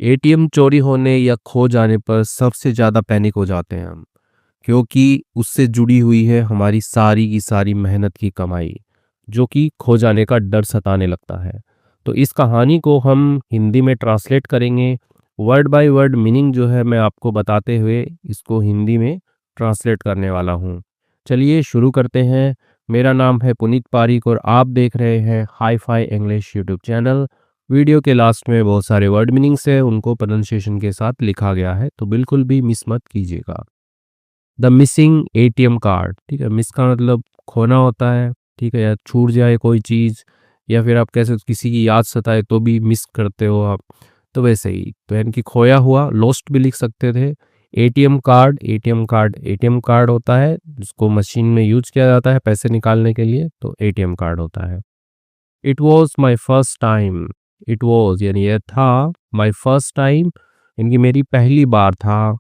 ATM चोरी होने या खो जाने पर सबसे ज़्यादा पैनिक हो जाते हैं हम, क्योंकि उससे जुड़ी हुई है हमारी सारी की सारी मेहनत की कमाई, जो कि खो जाने का डर सताने लगता है। तो इस कहानी को हम हिंदी में ट्रांसलेट करेंगे, वर्ड बाय वर्ड मीनिंग जो है मैं आपको बताते हुए इसको हिंदी में ट्रांसलेट करने वाला हूँ। चलिए शुरू करते हैं। मेरा नाम है पुनीत पारिक और आप देख रहे हैं hi fi English YouTube channel. Video के लास्ट में बहुत सारे वर्ड मीनिंग्स है, उनको प्रोनाउंसिएशन के साथ लिखा गया है, तो बिल्कुल भी मिस मत कीजिएगा। द मिसिंग एटीएम कार्ड, ठीक है, मिस का मतलब खोना होता है, ठीक है, या छूट जाए कोई चीज़, या फिर आप कैसे किसी की याद सताए तो भी मिस करते हो आप, तो वैसे ही तो यानी कि खोया हुआ, लॉस्ट भी लिख सकते थे। एटीएम कार्ड, एटीएम कार्ड होता है जिसको मशीन में यूज किया जाता है पैसे निकालने के लिए, तो एटीएम कार्ड होता है। It was my first time, it was यानी यह था, माई फर्स्ट टाइम यानी कि मेरी पहली बार था।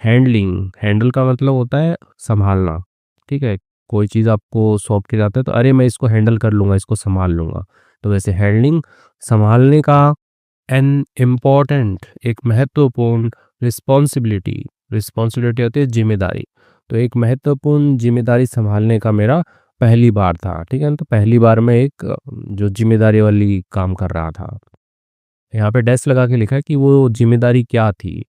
हैंडलिंग, हैंडल का मतलब होता है संभालना, ठीक है, कोई चीज़ आपको सौंप के जाता है तो अरे मैं इसको हैंडल कर लूँगा, इसको संभाल लूँगा, तो वैसे हैंडलिंग संभालने का। एन इम्पॉर्टेंट, एक महत्वपूर्ण। रिस्पॉन्सिबिलिटी, रिस्पॉन्सिबिलिटी होती है जिम्मेदारी, तो एक महत्वपूर्ण जिम्मेदारी संभालने का मेरा पहली बार था, ठीक है ना, तो पहली बार मैं एक जो जिम्मेदारी वाली काम कर रहा था। यहाँ पे डैश लगा के लिखा है कि वो जिम्मेदारी क्या थी।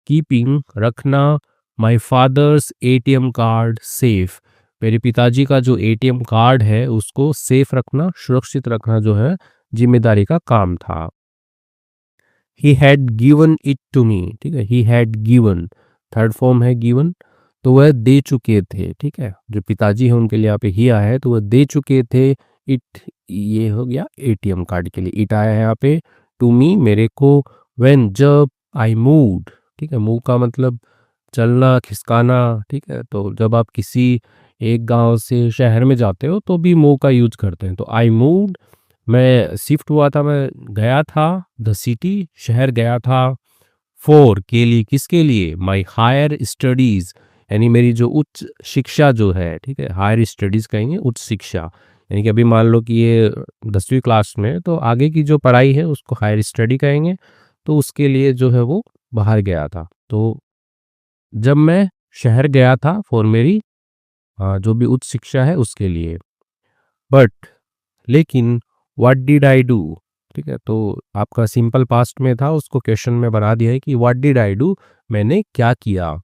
कीपिंग, रखना, my father's ATM card safe, मेरे पिताजी का जो एटीएम कार्ड है उसको सेफ रखना, सुरक्षित रखना जो है जिम्मेदारी का काम था। He had given it to me, ठीक है, he had given, third form है गिवन, तो वह दे चुके थे, ठीक है, जो पिताजी है उनके लिए यहाँ पे ही आया है तो वह दे चुके थे। इट, ये हो गया एटीएम कार्ड के लिए, इट आया है यहाँ पे, टू मी मेरे को, व्हेन जब, आई मूव्ड, ठीक है, मूव का मतलब चलना, खिसकाना, ठीक है, तो जब आप किसी एक गांव से शहर में जाते हो तो भी मूव का यूज करते हैं, तो आई मूव्ड, मैं शिफ्ट हुआ था, मैं गया था, द सिटी, शहर गया था, फॉर के लिए, किसके लिए, माई हायर स्टडीज़ यानी मेरी जो उच्च शिक्षा जो है, ठीक है, हायर स्टडीज़ कहेंगे, उच्च शिक्षा, यानी कि अभी मान लो कि ये 10वीं क्लास में है, तो आगे की जो पढ़ाई है उसको हायर स्टडी कहेंगे, तो उसके लिए जो है वो बाहर गया था। तो जब मैं शहर गया था फॉर मेरी जो भी उच्च शिक्षा है उसके लिए। बट, लेकिन, व्हाट डिड आई डू, ठीक है, तो आपका सिंपल पास्ट में था, उसको क्वेश्चन में बना दिया है कि व्हाट डिड आई डू, मैंने क्या किया।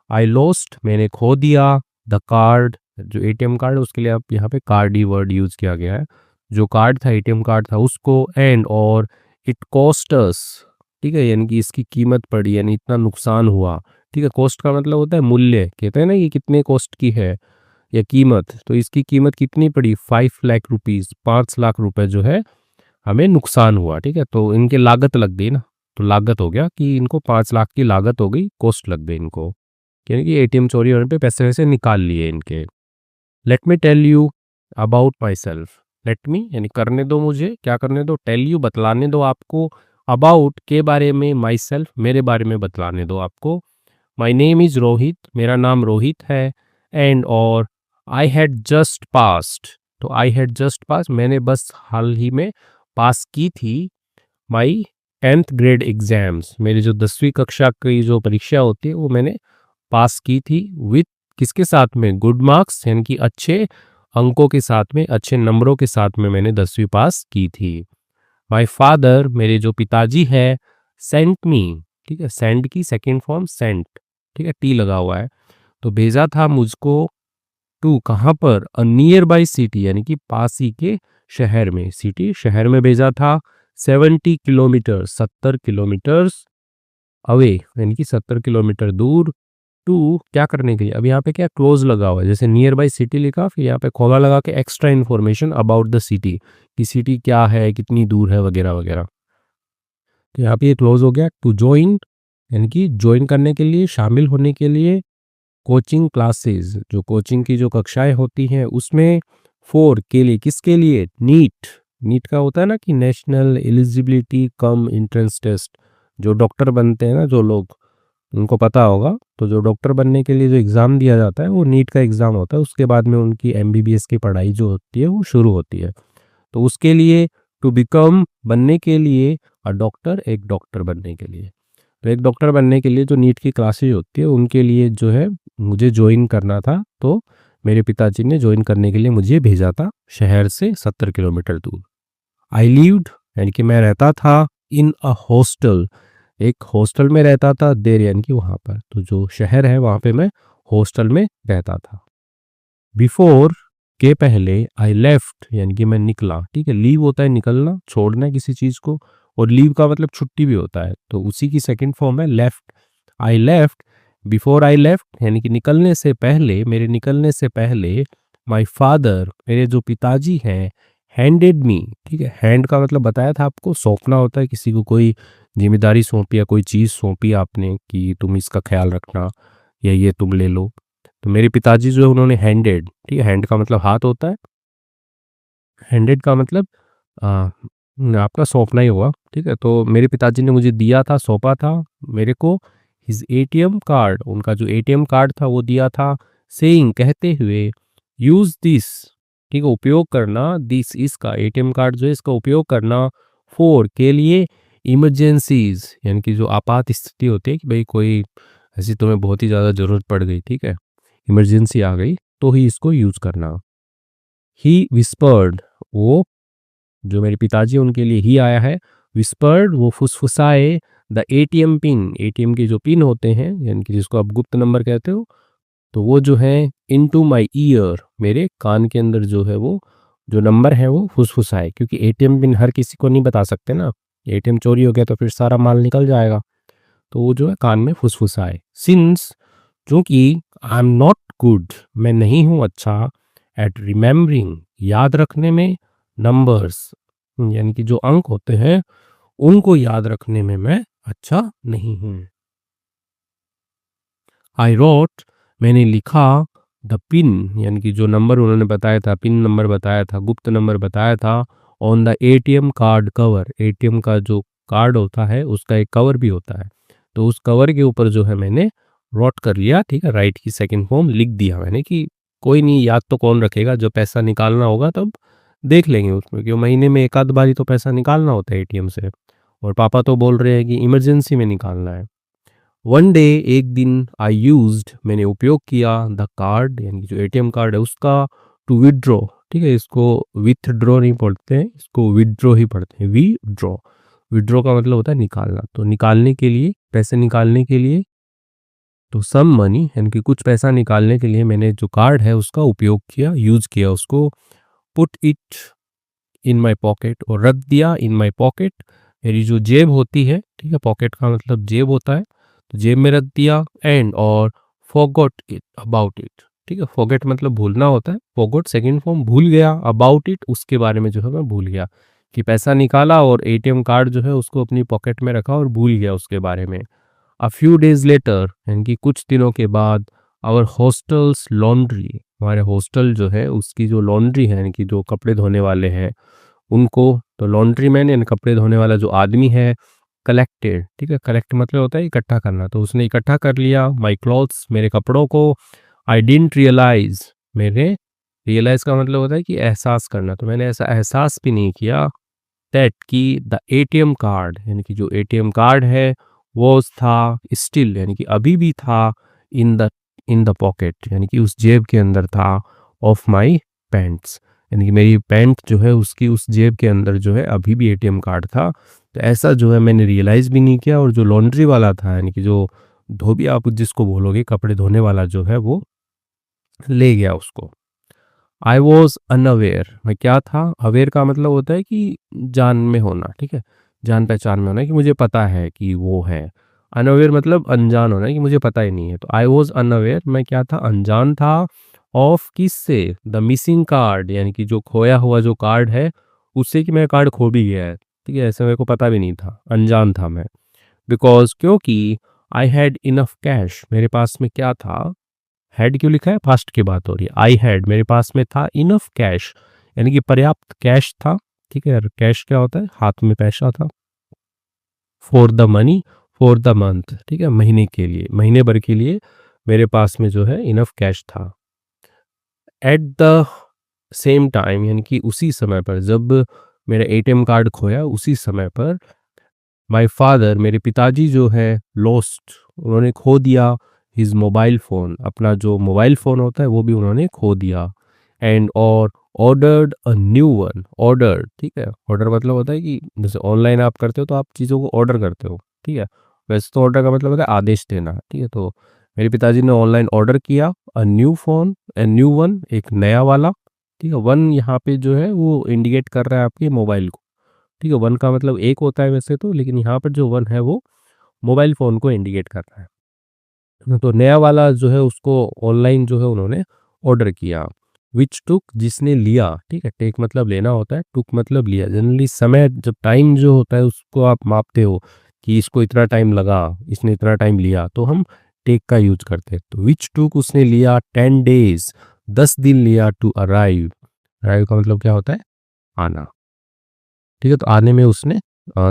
आई लॉस्ट, मैंने खो दिया, द कार्ड, जो एटीएम कार्ड है उसके लिए आप यहाँ पे कार्ड ही वर्ड यूज किया गया है, जो कार्ड था एटीएम कार्ड था उसको, एंड और, इट कॉस्ट अस, ठीक है, यानी कि इसकी कीमत पड़ी, यानी इतना नुकसान हुआ, ठीक है, कॉस्ट का मतलब होता है मूल्य, कहते हैं ना ये कितने कॉस्ट की है या कीमत, तो इसकी कीमत कितनी पड़ी, 5 लाख रुपीज़, 5 लाख रुपए जो है हमें नुकसान हुआ, ठीक है, तो इनके लागत लग गई ना, तो लागत हो गया कि इनको 5 लाख की लागत हो गई, कॉस्ट लग गई इनको, यानी कि एटीएम चोरी होने पे पैसे वैसे निकाल लिए इनके। Let me tell you about myself, let me यानी करने दो मुझे, क्या करने दो, टेल यू बतलाने दो आपको, अबाउट के बारे में, माई सेल्फ मेरे बारे में बतलाने दो आपको। माई नेम इज़ रोहित, मेरा नाम रोहित है, एंड और, आई हैड जस्ट पास्ड, तो आई हैड जस्ट पास, मैंने बस हाल ही में पास की थी, माई 10th ग्रेड एग्जाम्स, मेरी जो 10वीं कक्षा की जो परीक्षा होती है वो मैंने पास की थी, विथ, किसके साथ में, गुड मार्क्स यानी कि अच्छे अंकों के साथ में, अच्छे नंबरों के साथ में मैंने 10वीं पास की थी। माई फादर, मेरे जो पिताजी है, सेंट मी, ठीक है, सेंड की सेकेंड फॉर्म सेंट, ठीक है, टी लगा हुआ है, तो भेजा था मुझको, टू कहाँ पर, अ नियर बाई सिटी यानी कि पास ही के शहर में, सिटी शहर में भेजा था, 70 किलोमीटर 70 किलोमीटर्स अवे यानी कि 70 किलोमीटर दूर, टू क्या करने के लिए, अब यहाँ पे क्या क्लोज लगा हुआ है, जैसे नियर बाई सिटी लिखा, फिर यहाँ पे खोला लगा के extra information about the city, कि सिटी क्या है, कितनी दूर है, वगैरह वगैरह, तो यहाँ पे ये क्लोज हो गया। टू ज्वाइन यानी कि ज्वाइन करने के लिए, शामिल होने के लिए, कोचिंग क्लासेस, जो कोचिंग की जो कक्षाएं होती हैं उसमें, फॉर के लिए, किसके लिए, नीट, नीट का होता है ना कि national eligibility cum entrance test, जो डॉक्टर बनते हैं ना जो लोग, उनको पता होगा, तो जो डॉक्टर बनने के लिए जो एग्ज़ाम दिया जाता है वो नीट का एग्ज़ाम होता है, उसके बाद में उनकी एमबीबीएस की पढ़ाई जो होती है वो शुरू होती है, तो उसके लिए, टू बिकम बनने के लिए, अ डॉक्टर एक डॉक्टर बनने के लिए, तो एक डॉक्टर बनने के लिए जो नीट की क्लासेज होती है उनके लिए जो है मुझे ज्वाइन करना था। तो मेरे पिताजी ने ज्वाइन करने के लिए मुझे भेजा था शहर से 70 किलोमीटर दूर। आई लिव्ड यानी कि मैं रहता था इन अ हॉस्टल, एक हॉस्टल में रहता था देर यानी कि वहाँ पर, तो जो शहर है वहाँ पे मैं हॉस्टल में रहता था। बिफोर के पहले आई लेफ्ट यानी कि मैं निकला, ठीक है। लीव होता है निकलना, छोड़ना है किसी चीज़ को, और लीव का मतलब छुट्टी भी होता है, तो उसी की सेकंड फॉर्म है left. I left, before I left यानी कि निकलने से पहले, मेरे निकलने से पहले, माई फादर मेरे जो पिताजी हैं, हैंडेड मी, ठीक है। हैंड का मतलब बताया था आपको, सौंपना होता है किसी को, कोई जिम्मेदारी सौंपी या कोई चीज़ सौंपी आपने कि तुम इसका ख्याल रखना या ये तुम ले लो। तो मेरे पिताजी जो है उन्होंने हैंडेड, ठीक है, हैंड का मतलब हाथ होता है, हैंडेड का मतलब आ, आपका सौंपना ही हुआ, ठीक है। तो मेरे पिताजी ने मुझे दिया था, सौंपा था मेरे को हिज एटीएम कार्ड, उनका जो एटीएम कार्ड था वो दिया था, सेइंग कहते हुए, यूज दिस, ठीक है, उपयोग करना, दिस इसका एटीएम कार्ड जो है इसका उपयोग करना, फोर के लिए, इमरजेंसीज यानी कि जो आपात स्थिति होती है कि भाई कोई ऐसी तुम्हें बहुत ही ज़्यादा ज़रूरत पड़ गई, ठीक है, इमरजेंसी आ गई, तो ही इसको यूज़ करना। ही विस्पर्ड, वो जो मेरे पिताजी हैं उनके लिए ही आया है। विस्पर्ड वो फुसफुसाए, द एटीएम पिन, एटीएम के जो पिन होते हैं यानी कि जिसको आप गुप्त नंबर कहते हो, तो वो जो है इनटू माय ईयर, मेरे कान के अंदर जो है वो जो नंबर है वो फुसफुसाए, क्योंकि एटीएम पिन हर किसी को नहीं बता सकते ना, एटीएम चोरी हो गया तो फिर सारा माल निकल जाएगा, तो वो जो है कान में फुसफुसाए। सिंस, क्योंकि आई एम नॉट गुड, मैं नहीं हूँ अच्छा, एट रिमेम्बरिंग याद रखने में, नंबर्स यानी कि जो अंक होते हैं उनको याद रखने में मैं अच्छा नहीं हूँ। आई रोट, मैंने लिखा, द पिन यानी कि जो नंबर उन्होंने बताया था, पिन नंबर बताया था, गुप्त नंबर बताया था, on the ATM card cover, ATM का जो कार्ड होता है उसका एक कवर भी होता है, तो उस कवर के ऊपर जो है मैंने रॉट कर लिया, ठीक है, राइट की सेकंड फॉर्म लिख दिया मैंने कि कोई नहीं, याद तो कौन रखेगा, जो पैसा निकालना होगा तब देख लेंगे उसमें, क्यों महीने में एक आध बारी तो पैसा निकालना होता है एटीएम से, और पापा तो बोल रहे हैं कि इमरजेंसी में निकालना है। वन डे, एक दिन, आई यूज्ड मैंने उपयोग किया, द कार्ड यानी कि जो एटीएम कार्ड है उसका, टू विदड्रॉ, ठीक है, इसको विथड्रॉ नहीं पढ़ते हैं, इसको विदड्रॉ ही पढ़ते हैं, विदड्रॉ, विदड्रॉ का मतलब होता है निकालना, तो निकालने के लिए, पैसे निकालने के लिए, तो सम मनी यानी कि कुछ पैसा निकालने के लिए मैंने जो कार्ड है उसका उपयोग किया, यूज किया उसको, put it in my pocket, और रख दिया इन माई पॉकेट, मेरी जो जेब होती है, ठीक है, पॉकेट का मतलब जेब होता है, तो जेब में रख दिया, एंड और फॉरगॉट इट अबाउट इट, ठीक है, फॉरगेट मतलब भूलना होता है, फॉरगॉट सेकंड फॉर्म भूल गया, अबाउट इट उसके बारे में जो है मैं भूल गया, कि पैसा निकाला और एटीएम कार्ड जो है उसको अपनी पॉकेट में रखा और भूल गया उसके बारे में। अ फ्यू डेज लेटर यानी कि कुछ दिनों के बाद, आवर हॉस्टल्स लॉन्ड्री, हमारे हॉस्टल जो है उसकी जो लॉन्ड्री है यानी कि जो कपड़े धोने वाले हैं उनको, तो लॉन्ड्री मैन यानी कपड़े धोने वाला जो आदमी है, कलेक्टेड, ठीक है, कलेक्ट मतलब होता है इकट्ठा करना, तो उसने इकट्ठा कर लिया, माई क्लॉथ्स मेरे कपड़ों को, आई डिडंट रियलाइज, मैंने, रियलाइज का मतलब होता है कि एहसास करना, तो मैंने ऐसा एहसास भी नहीं किया, दैट कि द एटीएम कार्ड यानी कि जो एटीएम कार्ड है वो था, स्टिल यानी कि अभी भी था, इन द पॉकेट यानी कि उस जेब के अंदर था, ऑफ माई पैंट्स यानी कि मेरी पैंट जो है उसकी उस जेब के अंदर जो है अभी भी एटीएम कार्ड था, तो ऐसा जो है मैंने रियलाइज़ भी नहीं किया, और जो लॉन्ड्री वाला था यानी कि जो धोबी आप जिसको बोलोगे कपड़े धोने वाला जो है वो ले गया उसको। आई वॉज अनअवेयर, मैं क्या था, अवेयर का मतलब होता है कि जान में होना, ठीक है, जान पहचान में होना कि मुझे पता है कि वो है, अनअवेयर मतलब अनजान होना कि मुझे पता ही नहीं है, तो आई वॉज अनअवेयर मैं क्या था, अनजान था, ऑफ किससे, द मिसिंग कार्ड यानी कि जो खोया हुआ जो कार्ड है उससे, कि मेरा कार्ड खो भी गया है, ठीक है, ऐसे मेरे को पता भी नहीं था, अनजान था मैं, बिकॉज क्योंकि आई हैड इनफ कैश, मेरे पास में क्या था, हैड क्यों लिखा है, पास्ट की बात हो रही है, आई हैड मेरे पास में था, इनफ कैश यानी कि पर्याप्त कैश था, ठीक है, कैश क्या होता है, हाथ में पैसा था, for the money, for the month, ठीक है, महीने के लिए, महीने भर के लिए मेरे पास में जो है इनफ कैश था। एट द सेम टाइम यानी कि उसी समय पर, जब मेरा एटीएम कार्ड खोया उसी समय पर, माय फादर मेरे पिताजी जो है लॉस्ट उन्होंने खो दिया हिज मोबाइल फ़ोन अपना जो मोबाइल फ़ोन होता है वो भी उन्होंने खो दिया। एंड और ordered a new one order ठीक है ऑर्डर मतलब होता है कि जैसे ऑनलाइन आप करते हो तो आप चीज़ों को ऑर्डर करते हो ठीक है। वैसे तो ऑर्डर का मतलब होता है आदेश देना ठीक है। तो मेरे पिताजी ने ऑनलाइन ऑर्डर किया a new phone a new one एक नया वाला ठीक है। वन यहाँ पे जो है वो इंडिकेट कर रहा है आपके मोबाइल को ठीक है। वन का मतलब एक होता है वैसे तो लेकिन यहाँ पर जो वन है वो मोबाइल फ़ोन को इंडिकेट कर रहा है। तो नया वाला जो है उसको ऑनलाइन जो है उन्होंने ऑर्डर किया। विच टुक जिसने लिया ठीक है। टेक मतलब लेना होता है टुक मतलब लिया। जनरली समय जब टाइम जो होता है उसको आप मापते हो कि इसको इतना टाइम लगा इसने इतना टाइम लिया तो हम टेक का यूज करते हैं। तो विच टुक उसने लिया 10 days 10 दिन लिया टू अराइव। अराइव का मतलब क्या होता है आना ठीक है। तो आने में उसने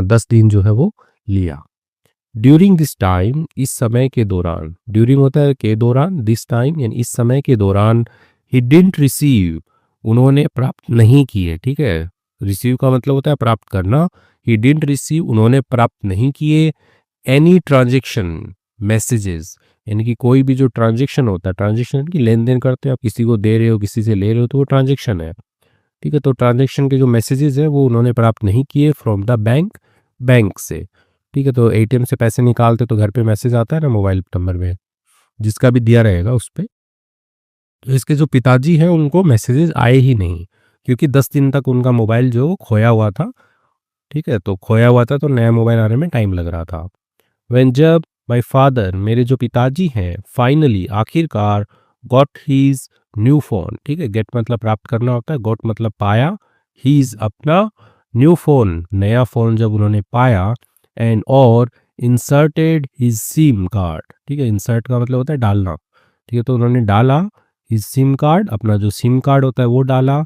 10 दिन जो है वो लिया। ड्यूरिंग दिस टाइम इस समय के दौरान ड्यूरिंग होता है के दौरान दिस टाइम यानी इस समय के दौरान ही डिडंट रिसीव उन्होंने प्राप्त नहीं किए ठीक है। रिसीव का मतलब होता है प्राप्त करना। ही डिडंट रिसीव उन्होंने प्राप्त नहीं किए एनी ट्रांजेक्शन मैसेजेस यानी कि कोई भी जो ट्रांजेक्शन होता है ट्रांजेक्शन की लेन देन करते हो आप किसी को दे रहे हो किसी से ले रहे हो तो वो ट्रांजेक्शन है ठीक है। तो ट्रांजैक्शन के जो मैसेजेस हैं वो उन्होंने प्राप्त नहीं किए फ्रॉम द बैंक बैंक से ठीक है। तो एटीएम से पैसे निकालते तो घर पे मैसेज आता है ना मोबाइल नंबर में जिसका भी दिया रहेगा उस पे। तो इसके जो पिताजी हैं उनको मैसेजेस आए ही नहीं क्योंकि 10 दिन तक उनका मोबाइल जो वो खोया हुआ था ठीक है। तो खोया हुआ था तो नया मोबाइल आने में टाइम लग रहा था। व्हेन जब माय फादर मेरे जो पिताजी हैं फाइनली आखिरकार गॉट हीज न्यू फोन ठीक है। गेट मतलब प्राप्त करना होता है गॉट मतलब पाया हीज अपना न्यू फोन नया फोन जब उन्होंने पाया एंड और इंसर्टेड हिज सिम कार्ड ठीक है। इंसर्ट का मतलब होता है डालना ठीक है। तो उन्होंने डाला हिज सिम कार्ड अपना जो सिम कार्ड होता है वो डाला।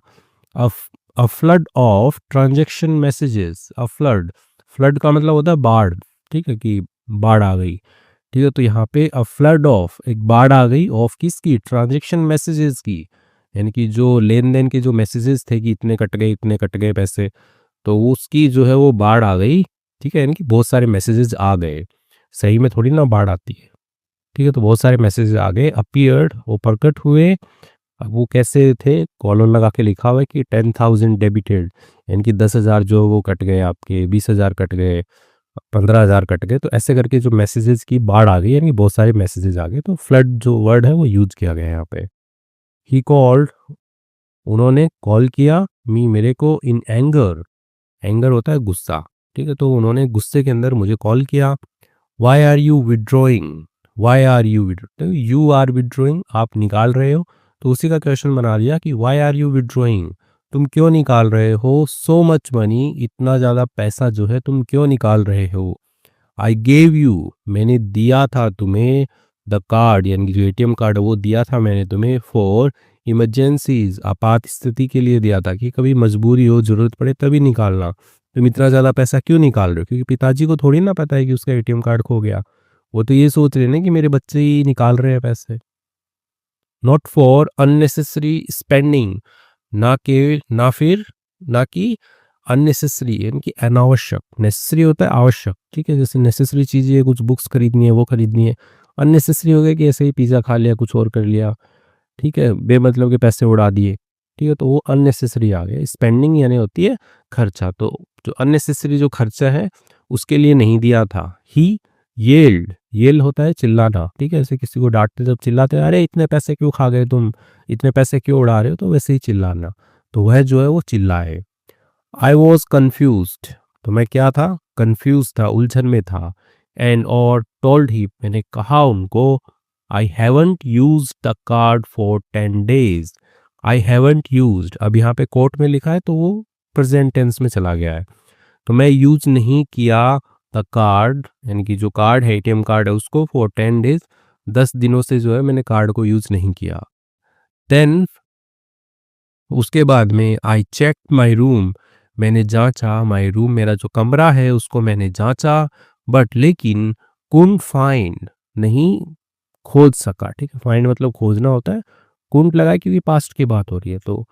अ flood of transaction messages a flood flood का मतलब होता है बाढ़ ठीक है कि बाढ़ आ गई ठीक है। तो यहाँ पे अ फ्लड ऑफ एक बाढ़ आ गई ऑफ किसकी ट्रांजैक्शन मैसेजेस की यानी कि जो लेन देन के जो मैसेजेस थे कि इतने कट गए पैसे तो उसकी जो है वो बाढ़ आ गई ठीक है। यानी कि बहुत सारे मैसेजेस आ गए सही में थोड़ी ना बाढ़ आती है ठीक है। तो बहुत सारे मैसेजेस आ गए अपीयर्ड वो प्रकट हुए। अब वो कैसे थे कॉलम लगा के लिखा हुआ है कि 10,000 डेबिटेड यानी कि 10,000 जो वो कट गए आपके 20,000 कट गए 15,000 कट गए। तो ऐसे करके जो मैसेजेस की बाढ़ आ गई यानी बहुत सारे मैसेजेस आ गए तो फ्लड जो वर्ड है वो यूज किया गया है यहाँ पे। ही कॉल्ड उन्होंने कॉल किया मी मेरे को इन एंगर एंगर होता है गुस्सा ठीक है। तो उन्होंने गुस्से के अंदर मुझे कॉल किया। Why are you withdrawing why are you withdraw you are withdrawing आप निकाल रहे हो तो उसी का क्वेश्चन बना लिया कि वाई आर यू विड्रॉइंग तुम क्यों निकाल रहे हो सो मच मनी इतना ज़्यादा पैसा जो है तुम क्यों निकाल रहे हो। आई गेव यू मैंने दिया था तुम्हें द कार्ड यानी कि जो एटीएम कार्ड है वो दिया था मैंने तुम्हें फॉर इमरजेंसीज आपात स्थिति के लिए दिया था कि कभी मजबूरी हो जरूरत पड़े तभी निकालना। तुम इतना ज़्यादा पैसा क्यों निकाल रहे हो क्योंकि पिताजी को थोड़ी ना पता है कि उसका एटीएम कार्ड खो गया। वो तो ये सोच रहे हैं ना कि मेरे बच्चे ही निकाल रहे हैं पैसे। नॉट फॉर अननेसेसरी स्पेंडिंग ना फिर ना कि अननेसेसरी यानी कि अनावश्यक नेसेसरी होता है आवश्यक ठीक है। जैसे नेसेसरी चीज़ें कुछ बुक्स खरीदनी है वो खरीदनी है। अननेसेसरी हो गया कि ऐसे ही पिज़्ज़ा खा लिया कुछ और कर लिया ठीक है बेमतलब के पैसे उड़ा दिए ठीक है। तो वो अननेसेसरी आ गया। स्पेंडिंग यानी होती है खर्चा। तो जो अननेसेसरी जो खर्चा है उसके लिए नहीं दिया था। ही येल्ड येल होता है चिल्लाना ठीक है। ऐसे किसी को डांटते जब चिल्लाते हैं अरे इतने पैसे क्यों खा गए तुम इतने पैसे क्यों उड़ा रहे हो तो वैसे ही चिल्लाना। तो वह जो है वो चिल्लाए। आई वॉज कन्फ्यूज्ड तो मैं क्या था कन्फ्यूज था उलझन में था। एंड और टोल्ड ही मैंने कहा उनको I haven't use the card for 10 days I haven't used अब यहाँ पे कोर्ट में लिखा है तो वो प्रेजेंट टेंस में चला गया है। तो मैं यूज नहीं किया द कार्ड यानी कि जो कार्ड है एटीएम कार्ड है उसको फॉर 10 days 10 दिनों से जो है मैंने कार्ड को यूज नहीं किया। देन उसके बाद में आई चेक माई रूम मैंने जांचा माई रूम मेरा जो कमरा है उसको मैंने जांचा बट लेकिन कुंड फाइंड नहीं खोज सका ठीक है। फाइंड मतलब खोजना होता है कुंड लगाए क्योंकि पास्ट की बात हो रही है। तो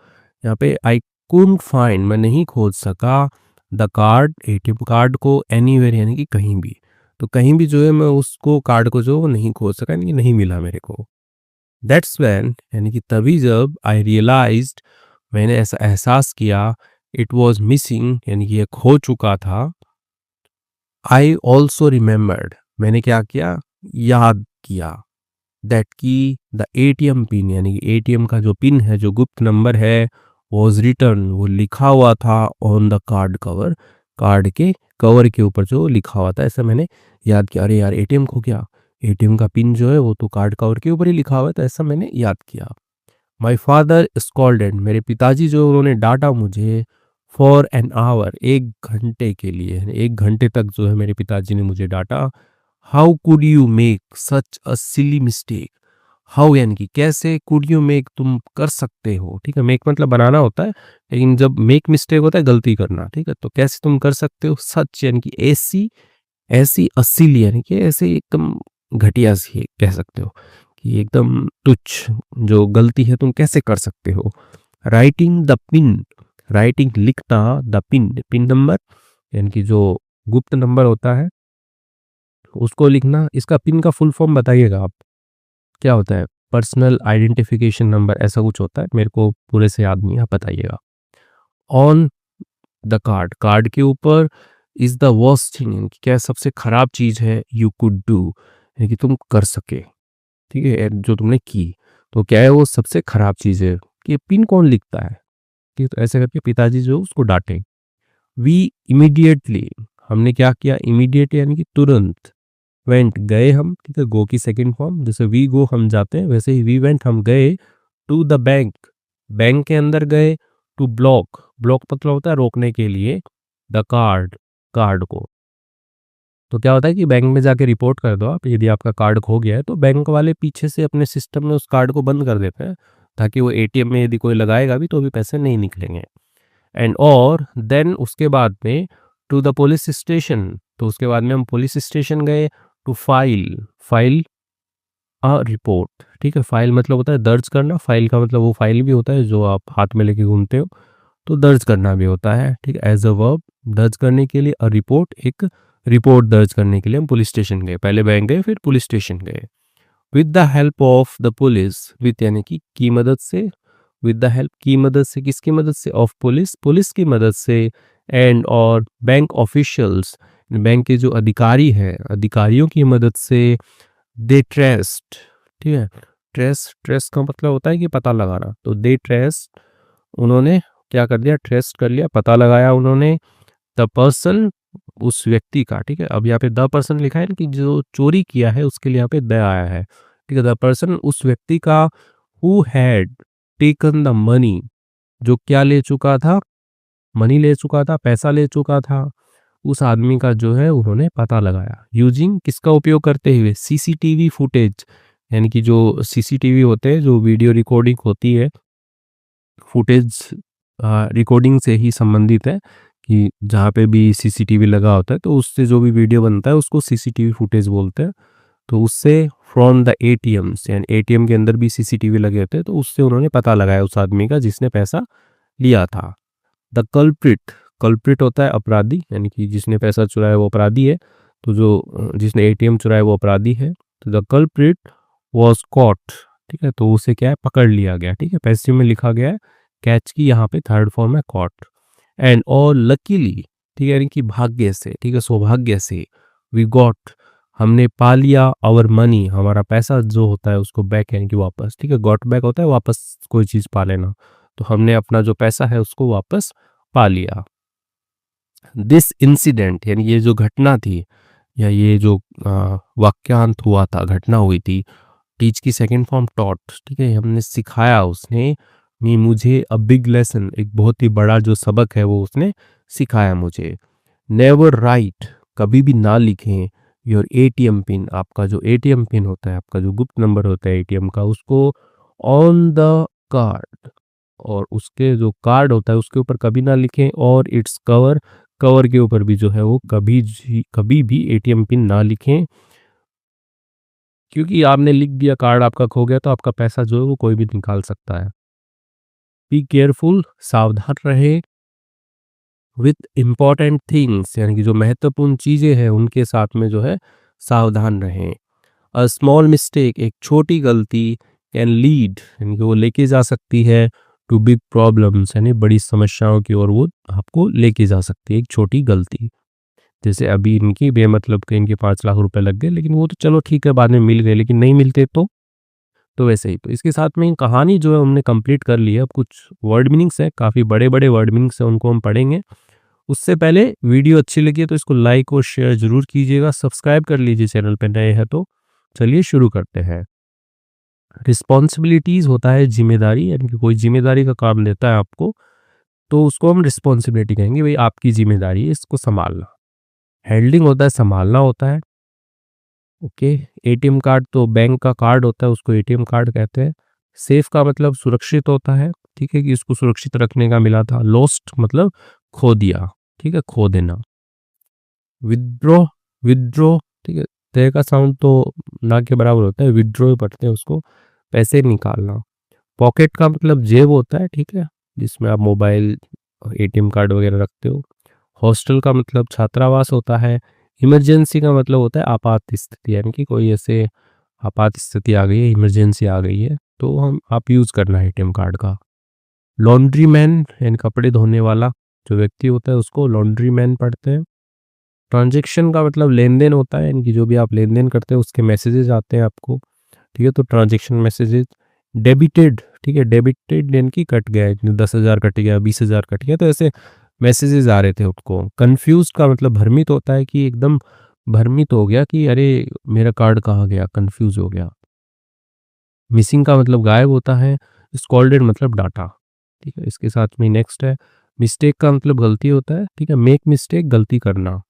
यहाँ पे आई कुंड फाइंड मैं नहीं खोज सका द कार्ड, एटीएम कार्ड को एनीवेयर यानी कि कहीं भी। तो कहीं भी जो है मैं उसको कार्ड को जो वो नहीं खोज सका, यानी कि नहीं मिला मेरे को। दैट्स व्हेन यानी कि तभी जब आई रियलाइज्ड, मैंने ऐसा एहसास किया, इट वाज मिसिंग यानी कि ये खो चुका था। आई ऑल्सो रिमेंबर्ड, मैंने क्या किया, याद किया, दैट की द एटीएम पिन यानी कि एटीएम का जो पिन है, जो गुप्त नंबर है, वॉज रिटर्न, वो लिखा हुआ था on the card cover, card के कवर के ऊपर जो लिखा हुआ था। ऐसा मैंने याद किया, अरे यार एटीएम खो गया, एटीएम का पिन जो है वो तो कार्ड कवर के ऊपर ही लिखा हुआ है, तो ऐसा मैंने याद किया। माई फादर स्कॉल्डेड, मेरे पिताजी जो उन्होंने डांटा मुझे, फॉर एन आवर, 1 घंटे के लिए, 1 घंटे तक जो है मेरे पिताजी ने मुझे डांटा। How could you make such a silly mistake, how यानी कि कैसे, कुड यू मेक तुम कर सकते हो, ठीक है, मेक मतलब बनाना होता है, लेकिन जब मेक मिस्टेक होता है गलती करना, ठीक है, तो कैसे तुम कर सकते हो, सच यानी कि ऐसी, ऐसी असिली यानी कि ऐसे एकदम घटिया सी कह सकते हो कि एकदम तुच्छ जो गलती है तुम कैसे कर सकते हो। राइटिंग द पिन, राइटिंग लिखना, द पिन, पिन नंबर यानी कि जो गुप्त नंबर होता है उसको लिखना। इसका पिन का फुल फॉर्म बताइएगा आप, क्या होता है, पर्सनल आइडेंटिफिकेशन नंबर ऐसा कुछ होता है, मेरे को पूरे से याद नहीं है, आप बताइएगा। ऑन द कार्ड, कार्ड के ऊपर, इज द वर्स्ट थिंग यानी कि क्या सबसे खराब चीज है, यू कुड डू यानी कि तुम कर सके, ठीक है, जो तुमने की, तो क्या है वो सबसे खराब चीज है कि पिन कौन लिखता है, ठीक है, तो ऐसे करके पिताजी जो उसको डांटे। वी इमीडिएटली, हमने क्या किया, इमीडिएट यानी कि तुरंत, वेंट गए हम, ठीक है, गो की सेकंड फॉर्म, जैसे वी गो हम जाते हैं, वैसे ही वी वेंट हम गए, टू द बैंक, बैंक के अंदर गए, टू ब्लॉक, ब्लॉक मतलब होता है रोकने के लिए, द कार्ड, कार्ड को। तो क्या होता है कि बैंक में जाके रिपोर्ट कर दो आप, यदि आपका कार्ड खो गया है, तो बैंक वाले पीछे से अपने सिस्टम में उस कार्ड को बंद कर देते हैं, ताकि वो एटीएम में यदि कोई लगाएगा भी तो भी पैसे नहीं निकलेंगे। एंड और देन उसके बाद में टू द पुलिस स्टेशन, तो उसके बाद में हम पुलिस स्टेशन गए, to file, file a report, ठीक है, फाइल मतलब होता है दर्ज करना, फाइल का मतलब वो फाइल भी होता है जो आप हाथ में लेके घूमते हो, तो दर्ज करना भी होता है, ठीक है, एज अ वर्ब, दर्ज करने के लिए, अ रिपोर्ट, एक रिपोर्ट दर्ज करने के लिए हम पुलिस स्टेशन गए, पहले बैंक गए फिर पुलिस स्टेशन गए। With the help of the police, with यानी कि की मदद से, विद द हेल्प की मदद से, किसकी मदद से, ऑफ पुलिस, पुलिस की मदद से, एंड और बैंक ऑफिशियल्स, बैंक के जो अधिकारी हैं, अधिकारियों की मदद से, दे ट्रेस्ड, ठीक है, ट्रेस, ट्रेस का मतलब होता है कि पता लगाना, तो दे ट्रेस, उन्होंने क्या कर दिया, ट्रेस कर लिया, पता लगाया उन्होंने, द पर्सन, उस व्यक्ति का, ठीक है, अब यहाँ पे द पर्सन लिखा है ना कि जो चोरी किया है उसके लिए यहाँ पे द आया है, ठीक है, द पर्सन उस व्यक्ति का, who had taken the money, जो क्या ले चुका था, मनी ले चुका था, पैसा ले चुका था, उस आदमी का जो है उन्होंने पता लगाया। यूजिंग किसका उपयोग करते हुए, सीसीटीवी फुटेज यानी कि जो सीसीटीवी होते हैं, जो वीडियो रिकॉर्डिंग होती है, फुटेज रिकॉर्डिंग से ही संबंधित है कि जहाँ पे भी सीसीटीवी लगा होता है तो उससे जो भी वीडियो बनता है उसको सीसीटीवी फुटेज बोलते हैं। तो उससे फ्रॉम द एटीएम्स, यानी एटीएम के अंदर भी सीसीटीवी लगे होते हैं, तो उससे उन्होंने पता लगाया उस आदमी का जिसने पैसा लिया था। द कल्प्रिट, कल्प्रिट होता है अपराधी, यानी कि जिसने पैसा चुराया वो अपराधी है, तो जो जिसने एटीएम चुराया वो अपराधी है, तो द कल्प्रिट वॉज कॉट, ठीक है, तो उसे क्या है, पकड़ लिया गया, ठीक है, पैसिव में लिखा गया है, कैच की यहाँ पे थर्ड फॉर्म है कॉट। एंड और लकीली, ठीक है, यानी कि भाग्य से, ठीक है, सौभाग्य से, वी गॉट, हमने पा लिया, आवर मनी, हमारा पैसा जो होता है उसको बैक यानी कि वापस, ठीक है, गॉट बैक होता है वापस कोई चीज़ पा लेना, तो हमने अपना जो पैसा है उसको वापस पा लिया। दिस इंसिडेंट यानी ये जो घटना थी या ये जो वाक्यांत हुआ था, घटना हुई थी, टीच की सेकंड फॉर्म टॉट, ठीक है, हमने सिखाया, उसने मी मुझे अ बिग लेसन, एक बहुत ही बड़ा जो सबक है वो उसने सिखाया मुझे। नेवर राइट, कभी भी ना लिखें, योर एटीएम पिन, आपका जो एटीएम पिन होता है, आपका जो गुप्त नंबर होता है एटीएम का, उसको ऑन द कार्ड, और उसके जो कार्ड होता है उसके ऊपर कभी ना लिखें, और इट्स कवर, कवर के ऊपर भी जो है वो कभी भी एटीएम पिन ना लिखें, क्योंकि आपने लिख दिया कार्ड आपका खो गया तो आपका पैसा जो है वो कोई भी निकाल सकता है। बी केयरफुल, सावधान रहे, विथ इम्पॉर्टेंट थिंग्स, यानी कि जो महत्वपूर्ण चीज़ें हैं उनके साथ में जो है सावधान रहें। अ स्मॉल मिस्टेक, एक छोटी गलती कैन लीड, यानी कि वो लेके जा सकती है टू बिग प्रॉब्लम्स, यानी बड़ी समस्याओं की ओर वो आपको लेके जा सकती है एक छोटी गलती। जैसे अभी इनकी बेमतलब के इनके 5 लाख रुपए लग गए, लेकिन वो तो चलो ठीक है बाद में मिल गए, लेकिन नहीं मिलते तो वैसे ही। तो इसके साथ में ये कहानी जो है हमने कंप्लीट कर ली है। अब कुछ वर्ड मीनिंग्स है, काफ़ी बड़े-बड़े वर्ड मीनिंग्स हैं, उनको हम पढ़ेंगे। उससे पहले वीडियो अच्छी लगी है तो इसको लाइक और शेयर ज़रूर कीजिएगा, सब्सक्राइब कर लीजिए चैनल पे नए हैं तो। चलिए शुरू करते हैं। रिस्पॉन्सिबिलिटीज़ होता है ज़िम्मेदारी, यानी कि कोई ज़िम्मेदारी का काम देता है आपको, तो उसको हम रिस्पॉन्सिबिलिटी कहेंगे, भई आपकी ज़िम्मेदारी है इसको सँभालना। हैंडलिंग होता है, सँभालना होता है। ओके। एटीएम कार्ड तो बैंक का कार्ड होता है, उसको एटीएम कार्ड कहते हैं। सेफ का मतलब सुरक्षित होता है, ठीक है, कि इसको सुरक्षित रखने का मिला था। लॉस्ट मतलब खो दिया, ठीक है, खो देना। विथड्रॉ, विथड्रॉ, ठीक है, तय का साउंड तो ना के बराबर होता है, विथड्रॉ पढ़ते हैं उसको, पैसे निकालना। पॉकेट का मतलब जेब होता है, ठीक है, जिसमें आप मोबाइल, एटीएम कार्ड वगैरह रखते हो। हॉस्टल का मतलब छात्रावास होता है। इमरजेंसी का मतलब होता है आपात स्थिति, यानी कि कोई ऐसे आपात स्थिति आ गई है, इमरजेंसी आ गई है, तो हम आप यूज़ करना है एटीएम कार्ड का। लॉन्ड्री मैन, यानी कपड़े धोने वाला जो व्यक्ति होता है उसको लॉन्ड्री मैन पढ़ते हैं। ट्रांजैक्शन का मतलब लेन-देन होता है, यानी कि जो भी आप लेन-देन करते हैं उसके मैसेजेस आते हैं आपको, ठीक है, तो ट्रांजैक्शन मैसेजेस। डेबिटेड, ठीक है, डेबिटेड यानी कि कट गया, 10,000 कट गया, 20,000 कट गया, तो ऐसे मैसेजेस आ रहे थे उनको। कन्फ्यूज़्ड का मतलब भ्रमित होता है, कि एकदम भ्रमित हो गया कि अरे मेरा कार्ड कहाँ गया, कन्फ्यूज़ हो गया। मिसिंग का मतलब गायब होता है। स्कॉल्डेड मतलब डाँटा, ठीक है, इसके साथ में नेक्स्ट है। मिस्टेक का मतलब गलती होता है, ठीक है, मेक मिस्टेक गलती करना,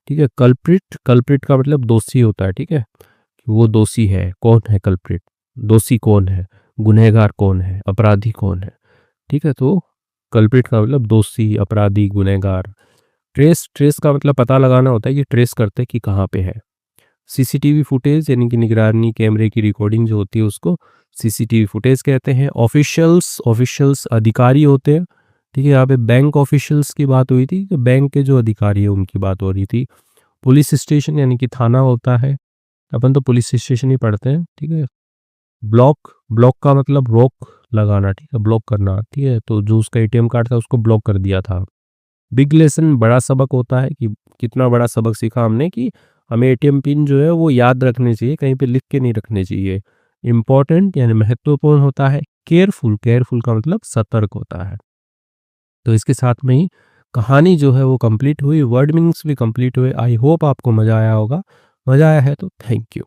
ठीक है। कल्प्रिट, कल्प्रिट का मतलब दोषी होता है, ठीक है, कि वो दोषी है। कौन है कल्प्रिट, दोषी कौन है, गुनहगार कौन है, अपराधी कौन है, ठीक है, तो कल्प्रिट का मतलब दोषी, अपराधी, गुनहगार। ट्रेस, ट्रेस का मतलब पता लगाना होता है, कि ट्रेस करते हैं कि कहाँ पे है। सीसीटीवी फुटेज, यानी कि निगरानी कैमरे की रिकॉर्डिंग जो होती है उसको सीसीटीवी फुटेज कहते हैं। ऑफिशियल्स, ऑफिशियल्स अधिकारी होते हैं, ठीक है, यहाँ पे बैंक ऑफिशियल्स की बात हुई थी, तो बैंक के जो अधिकारी है उनकी बात हो रही थी। पुलिस स्टेशन यानी कि थाना होता है, अपन तो पुलिस स्टेशन ही पढ़ते हैं, ठीक है। ब्लॉक, ब्लॉक का मतलब रोक लगाना, ठीक है, ब्लॉक करना, ठीक है, तो जो उसका एटीएम कार्ड था उसको ब्लॉक कर दिया था। बिग लेसन बड़ा सबक होता है, कि कितना बड़ा सबक सीखा हमने, कि हमें एटीएम पिन जो है वो याद रखने चाहिए, कहीं पे लिख के नहीं रखने चाहिए। इम्पोर्टेंट यानी महत्वपूर्ण होता है। केयरफुल, केयरफुल का मतलब सतर्क होता है। तो इसके साथ में ही कहानी जो है वो कंप्लीट हुई, वर्ड मीनिंग्स भी कंप्लीट हुए। आई होप आपको मज़ा आया होगा। मज़ा आया है तो थैंक यू।